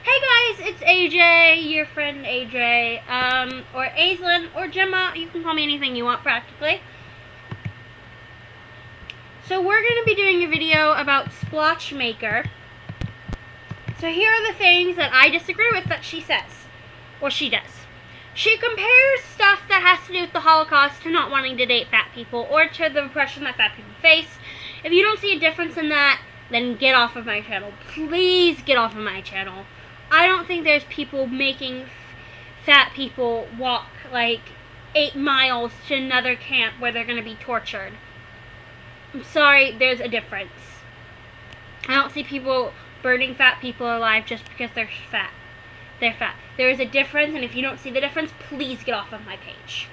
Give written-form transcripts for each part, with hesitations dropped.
Hey guys, it's AJ, your friend AJ, or Aislinn, or Gemma. You can call me anything you want, practically. So we're going to be doing a video about splotch maker. So here are the things that I disagree with that she says, or she does. She compares stuff that has to do with the Holocaust to not wanting to date fat people, or to the repression that fat people face. If you don't see a difference in that, then get off of my channel. Please get off of my channel. I don't think there's people making fat people walk like 8 miles to another camp where they're going to be tortured. I'm sorry, there's a difference. I don't see people burning fat people alive just because they're fat. They're fat. There is a difference, and if you don't see the difference, please get off of my page.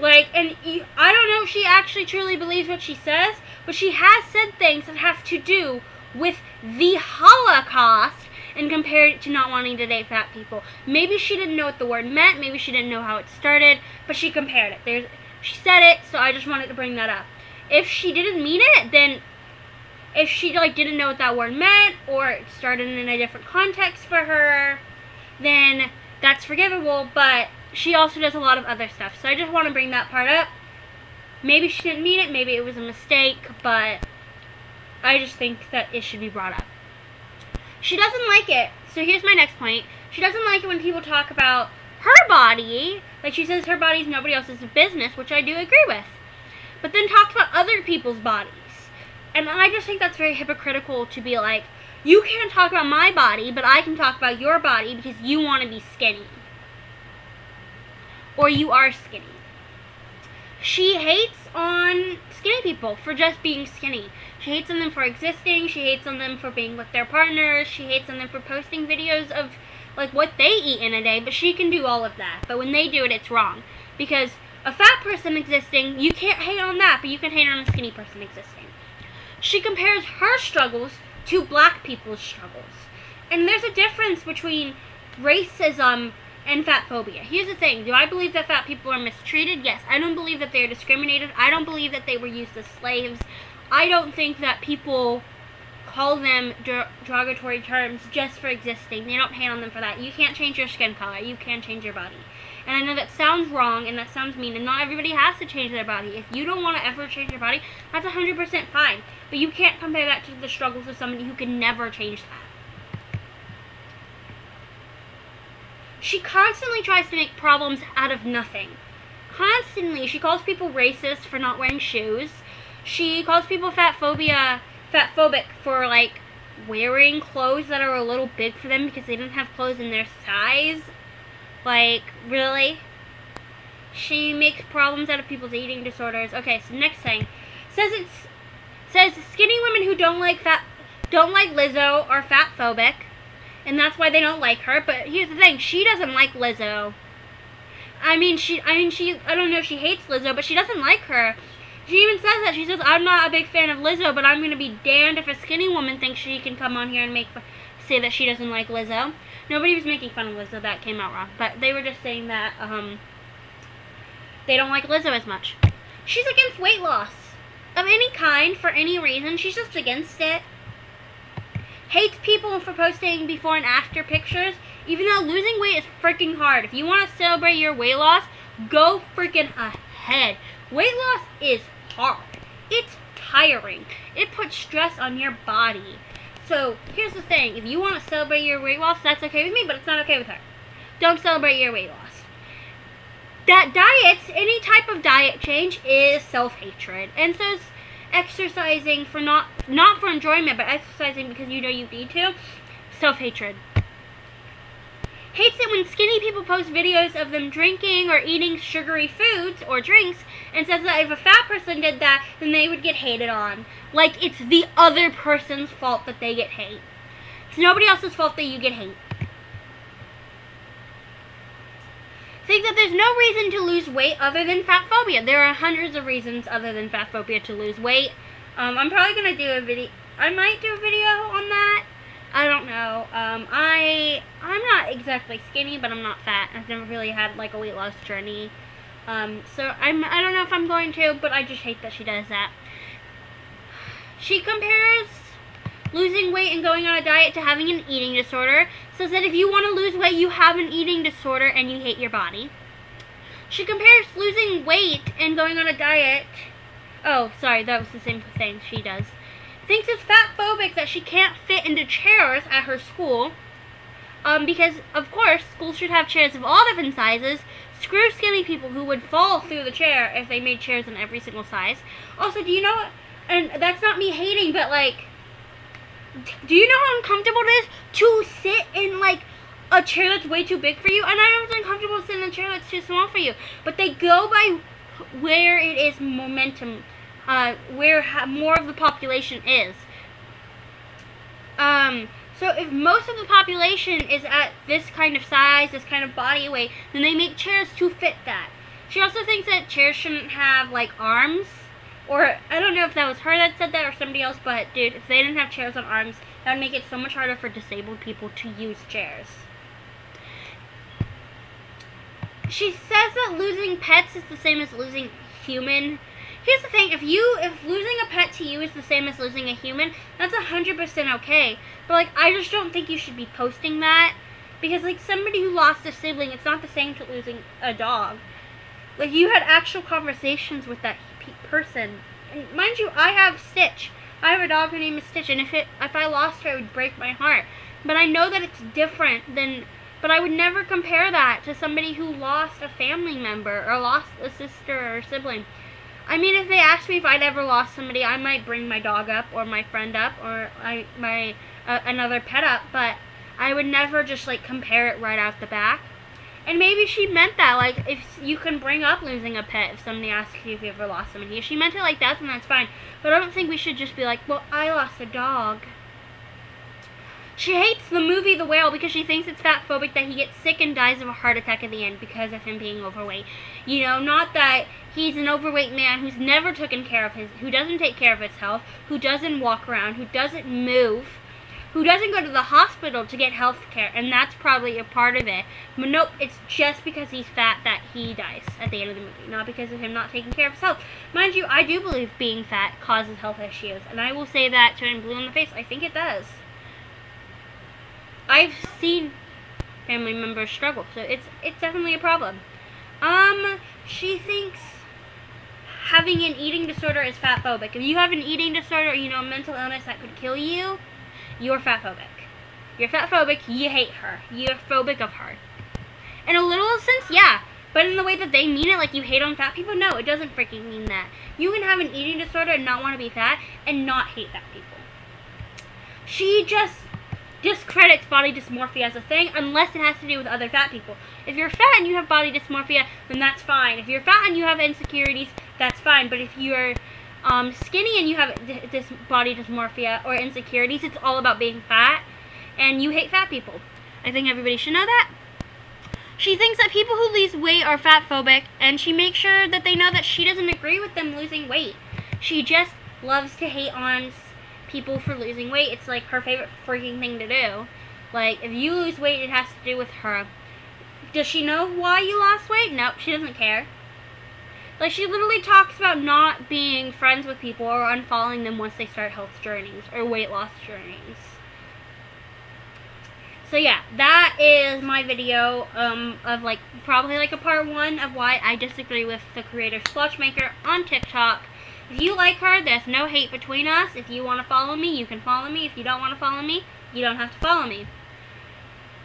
I don't know if she actually truly believes what she says, but she has said things that have to do with the Holocaust and compared it to not wanting to date fat people. Maybe she didn't know what the word meant, maybe she didn't know how it started, but she compared it. She said it, so I just wanted to bring that up. If she didn't mean it, then if she didn't know what that word meant, or it started in a different context for her, then that's forgivable, but she also does a lot of other stuff, so I just want to bring that part up. Maybe she didn't mean it, maybe it was a mistake, but I just think that it should be brought up. She doesn't like it, so here's my next point. She doesn't like it when people talk about her body, like she says her body's nobody else's business, which I do agree with, but then talks about other people's bodies. And I just think that's very hypocritical to be like, you can't talk about my body, but I can talk about your body because you want to be skinny. Or you are skinny. She hates on skinny people for just being skinny. She hates on them for existing. She hates on them for being with their partners. She hates on them for posting videos of what they eat in a day. But she can do all of that. But when they do it, it's wrong. Because a fat person existing, you can't hate on that, but you can hate on a skinny person existing. She compares her struggles to black people's struggles. And there's a difference between racism and fat phobia. Here's the thing. Do I believe that fat people are mistreated? Yes. I don't believe that they are discriminated. I don't believe that they were used as slaves. I don't think that people call them derogatory terms just for existing. They don't hate on them for that. You can't change your skin color. You can change your body. And I know that sounds wrong and that sounds mean, and not everybody has to change their body. If you don't want to ever change your body, that's 100% fine. But you can't compare that to the struggles of somebody who can never change that. She constantly tries to make problems out of nothing. Constantly. She calls people racist for not wearing shoes. She calls people fatphobic for, wearing clothes that are a little big for them because they don't have clothes in their size. Really? She makes problems out of people's eating disorders. Okay, so next thing. Says skinny women who don't like Lizzo are fatphobic. And that's why they don't like her. But here's the thing. She doesn't like Lizzo. I don't know if she hates Lizzo, but she doesn't like her. She even says that. She says, I'm not a big fan of Lizzo, but I'm going to be damned if a skinny woman thinks she can come on here and say that she doesn't like Lizzo. Nobody was making fun of Lizzo. That came out wrong. But they were just saying that they don't like Lizzo as much. She's against weight loss. Of any kind, for any reason. She's just against it. Hates people for posting before and after pictures, even though losing weight is freaking hard. If you want to celebrate your weight loss, go freaking ahead. Weight loss is hard. It's tiring. It puts stress on your body. So, here's the thing. If you want to celebrate your weight loss, that's okay with me, but it's not okay with her. Don't celebrate your weight loss. Any type of diet change is self-hatred. And so is exercising for not for enjoyment, but exercising because you know you need to. Self-hatred. Hates it when skinny people post videos of them drinking or eating sugary foods or drinks and says that if a fat person did that, then they would get hated on. Like it's the other person's fault that they get hate. It's nobody else's fault that you get hate. Think that there's no reason to lose weight other than fat phobia. There are hundreds of reasons other than fat phobia to lose weight. I'm probably going to do a video. I might do a video on that. I don't know. I'm not exactly skinny, but I'm not fat. I've never really had a weight loss journey. So I don't know if I'm going to, but I just hate that she does that. She compares losing weight and going on a diet to having an eating disorder. Says that if you want to lose weight, you have an eating disorder and you hate your body. She compares losing weight and going on a diet. Oh, sorry, that was the same thing she does. Thinks it's fat-phobic that she can't fit into chairs at her school. Because, of course, schools should have chairs of all different sizes. Screw skinny people who would fall through the chair if they made chairs in every single size. Also, do you know, and that's not me hating, but, like, do you know how uncomfortable it is to sit in, like, a chair that's way too big for you? And I know it's uncomfortable to sit in a chair that's too small for you. But they go by where it is momentum, where more of the population is. So if most of the population is at this kind of size, this kind of body weight, then they make chairs to fit that. She also thinks that chairs shouldn't have, like, arms. Or, I don't know if that was her that said that or somebody else, but, dude, if they didn't have chairs on arms, that would make it so much harder for disabled people to use chairs. She says that losing pets is the same as losing human. Here's the thing, if losing a pet to you is the same as losing a human, that's 100% okay. But, like, I just don't think you should be posting that. Because, like, somebody who lost a sibling, it's not the same to losing a dog. Like, you had actual conversations with that person. And mind you, I have Stitch. I have a dog, her name is Stitch, and if I lost her, it would break my heart. But I know that it's different than... But I would never compare that to somebody who lost a family member or lost a sister or sibling. I mean, if they asked me if I'd ever lost somebody, I might bring my dog up or my friend up or another pet up, but I would never just, like, compare it right out the back. And maybe she meant that, like, if you can bring up losing a pet if somebody asks you if you ever lost somebody. If she meant it like that, then that's fine. But I don't think we should just be like, well, I lost a dog. She hates the movie The Whale because she thinks it's fat-phobic that he gets sick and dies of a heart attack at the end because of him being overweight. You know, not that he's an overweight man who's never taken care of who doesn't take care of his health, who doesn't walk around, who doesn't move, who doesn't go to the hospital to get health care, and that's probably a part of it. But nope, it's just because he's fat that he dies at the end of the movie, not because of him not taking care of his health. Mind you, I do believe being fat causes health issues, and I will say that to him blue in the face. I think it does. I've seen family members struggle, so it's definitely a problem. She thinks having an eating disorder is fat-phobic. If you have an eating disorder or, you know, a mental illness that could kill you, you're fat-phobic. You're fat-phobic, you hate her. You're phobic of her. In a literal sense, yeah. But in the way that they mean it, like you hate on fat people, no, it doesn't freaking mean that. You can have an eating disorder and not want to be fat and not hate fat people. She just discredits body dysmorphia as a thing unless it has to do with other fat people. If you're fat and you have body dysmorphia, then that's fine. If you're fat and you have insecurities, that's fine. But if you're skinny and you have this body dysmorphia or insecurities, it's all about being fat and you hate fat people. I think everybody should know that. She thinks that people who lose weight are fat phobic, and she makes sure that they know that she doesn't agree with them losing weight. She just loves to hate on people for losing weight. It's like her favorite freaking thing to do. Like, if you lose weight, it has to do with her. Does she know why you lost weight? Nope, she doesn't care. Like, she literally talks about not being friends with people or unfollowing them once they start health journeys or weight loss journeys. So yeah, that is my video of, like, probably like a part 1 of why I disagree with the creator Splotch Maker on TikTok. If you like her, there's no hate between us. If you want to follow me, you can follow me. If you don't want to follow me, you don't have to follow me.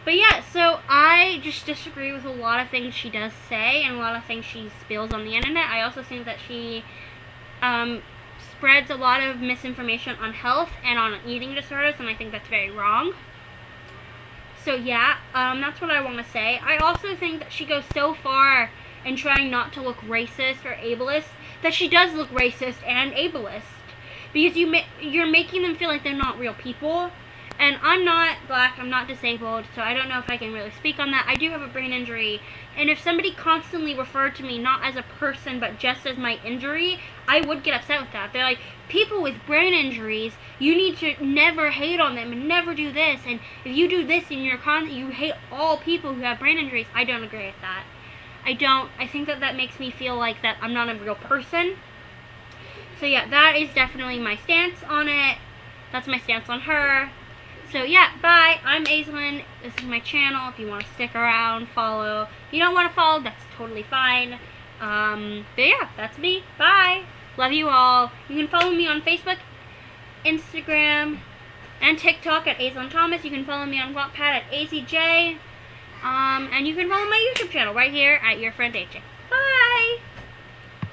But yeah, so I just disagree with a lot of things she does say and a lot of things she spills on the internet. I also think that she spreads a lot of misinformation on health and on eating disorders, and I think that's very wrong. So yeah, that's what I want to say. I also think that she goes so far in trying not to look racist or ableist that she does look racist and ableist, because you're making them feel like they're not real people. And I'm not black, I'm not disabled, so I don't know if I can really speak on that. I do have a brain injury, and if somebody constantly referred to me not as a person but just as my injury, I would get upset with that. They're like, people with brain injuries, you need to never hate on them and never do this, and if you do this and you hate all people who have brain injuries. I don't agree with that. I think that makes me feel like that I'm not a real person. So yeah, that is definitely my stance on it. That's my stance on her. So yeah, bye. I'm Aislinn. This is my channel. If you want to stick around, follow. If you don't want to follow, that's totally fine. But yeah, that's me. Bye. Love you all. You can follow me on Facebook, Instagram, and TikTok at Aislinn Thomas. You can follow me on Wattpad at AZJ. And you can follow my YouTube channel right here at Your Friend AJ.